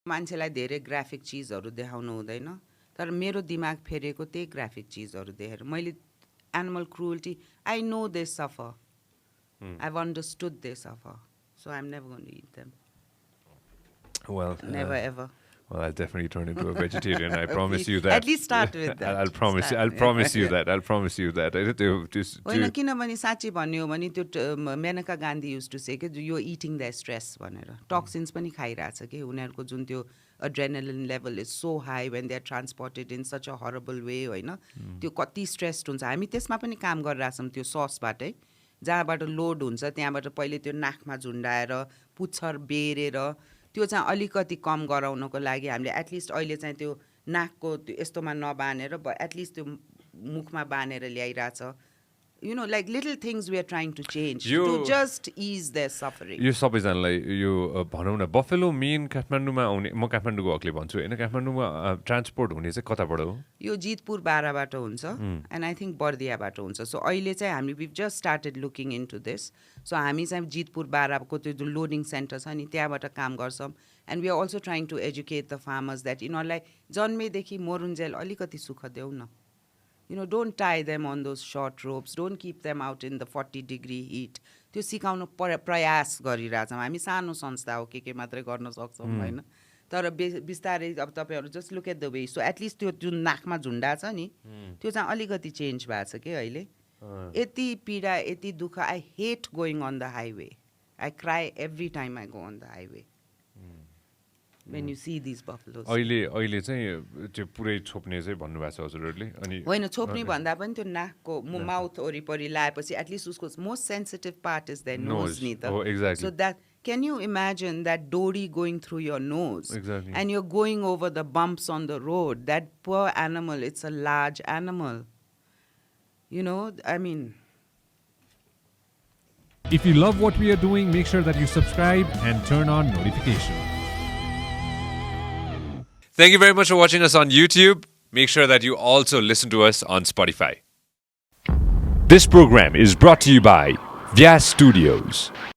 मान्छेलाई धेरै ग्राफिक चिजहरू देखाउनु हुँदैन तर मेरो दिमाग फेरेको त्यही ग्राफिक चिजहरू देखेर मैले animal cruelty I know they suffer I've understood they suffer so I'm never going to eat them. Well, never ever. Well, I'll definitely turn into a vegetarian. I promise you that. At least start with that. I'll promise you that. I'll promise you that. होइन किनभने साँच्चै भन्ने हो भने त्यो Menaka Gandhi used to say के यो eating the stress भनेर टक्सिन्स पनि खाइरहेछ कि उनीहरूको जुन त्यो adrenaline level is so high when they are transported in such a horrible way होइन त्यो कति स्ट्रेस्ड हुन्छ हामी त्यसमा पनि काम गरिरहेछौँ त्यो ससबाटै जहाँबाट लोड हुन्छ त्यहाँबाट पहिले त्यो नाकमा झुन्डाएर पुच्छर बेरेर त्यो चाहिँ अलिकति कम गराउनको लागि हामीले एटलिस्ट अहिले चाहिँ त्यो नाकको यस्तोमा नबानेर एटलिस्ट त्यो मुखमा Baner ल्याइरहेछ you know like little things we are trying to change to just ease their suffering. यो सबैजनालाई यो भनौँ न बफेलो मेन काठमाडौँमा आउने म काठमाडौँको हकले भन्छु होइन काठमाडौँमा ट्रान्सपोर्ट हुने चाहिँ कताबाट हो यो जितपुर बाराबाट हुन्छ एन्ड आई थिङ्क बर्दियाबाट हुन्छ सो अहिले चाहिँ हामी we just started looking into this so हामी चाहिँ जितपुर बाराको त्यो जुन लोडिङ सेन्टर छ नि त्यहाँबाट काम गर्छौँ and we are also trying to educate the farmers that यिनीहरूलाई जन्मेदेखि मरुन्जेल अलिकति सुख देऊ न You know, don't tie them on those short ropes. Don't keep them out in the 40-degree heat. त्यो सिकाउनु प्रयास गरिरहेछौँ हामी सानो संस्था हो के मात्रै गर्न सक्छौँ होइन तर बिस्तारै अब तपाईँहरू just look at the way so at least त्यो जुन नाकमा झुन्डा छ नि त्यो चाहिँ अलिकति चेन्ज भएको छ कि अहिले यति पीडा यति दुःख I hate going on the highway I cry every time I go on the highway when you see these buffaloes. अहिले चाहिँ त्यो पुरै छोप्ने चाहिँ भन्नुभएको छ हजुरहरूले अनि होइन छोप्ने भन्दा पनि त्यो नाकको माउथ वरिपरि लाएपछि एटलिस्ट उसको most sensitive part is their nose नि त exactly. So that can you imagine that dory going through your nose exactly. and you're going over the bumps on the road that poor animal it's a large animal you know I mean if you love what we are doing make sure that you subscribe and turn on notifications. Thank you very much for watching us on YouTube. Make sure that you also listen to us on Spotify. This program is brought to you by Vyas Studios.